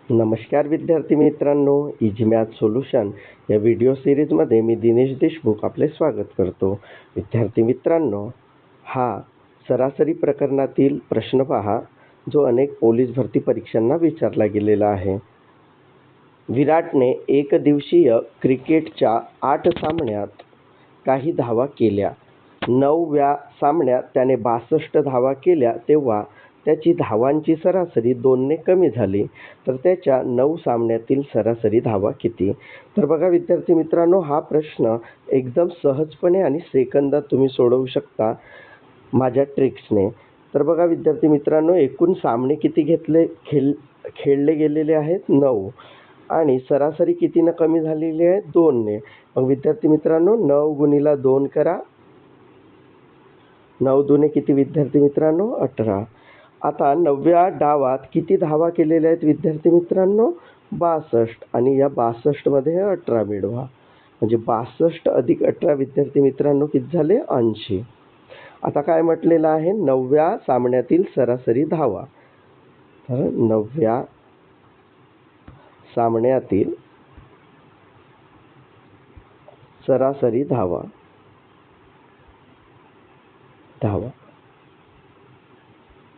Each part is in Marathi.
नमस्कार विद्यार्थी मित्रांनो, इजी मॅथ सोल्युशन या व्हिडिओ सिरीजमध्ये मी दिनेश देशमुख आपले स्वागत करतो. विद्यार्थी मित्रांनो, हा सरासरी प्रकरणातील प्रश्न पहा, जो अनेक पोलीस भरती परीक्षांना विचारला गेलेला आहे. विराटने एकदिवसीय क्रिकेटच्या 8 सामन्यात काही धावा केल्या. 9व्या सामन्यात त्याने 62 धावा केल्या, तेव्हा त्याची धावांची सरासरी 2ने कमी झाली. तर त्याच्या 9 सामन्यातील सरासरी धावा किती? तर बघा विद्यार्थी मित्रांनो, हा प्रश्न एकदम सहजपणे आणि सेकंदात तुम्ही सोडवू शकता माझ्या ट्रिक्सने. तर बघा विद्यार्थी मित्रांनो, एकूण सामने किती खेळले गेलेले आहेत? 9. आणि सरासरी कितीनं कमी झालेली आहे? 2ने. मग विद्यार्थी मित्रांनो, 9 गुणिले 2 करा. 9 दुने किती विद्यार्थी मित्रांनो? 18. आता 9व्या डावात किती धावा केलेल्या आहेत विद्यार्थी मित्रांनो? 62. आणि या 62मध्ये 18 मिळवा. म्हणजे 62 अधिक 18 विद्यार्थी मित्रांनो किती झाले? 80. आता काय म्हटलेलं आहे? 9व्या सामन्यातील सरासरी धावा. तर 9व्या सामन्यातील सरासरी धावा.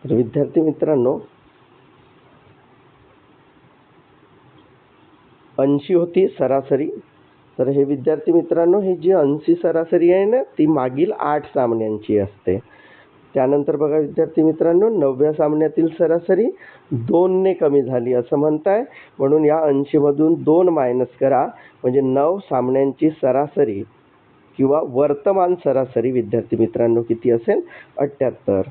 तर विद्यार्थी मित्रांनो, 80 होती सरासरी. तर हे विद्यार्थी मित्रांनो, ही जी 80 सरासरी आहे ना, ती मागील 8 सामन्यांची असते. त्यानंतर बघा विद्यार्थी मित्रांनो, 9व्या सामन्यातील सरासरी 2ने कमी झाली असं म्हणताय. म्हणून या 80मधून 2 मायनस करा. म्हणजे 9 सामन्यांची सरासरी किंवा वर्तमान सरासरी विद्यार्थी मित्रांनो किती असेल? 78.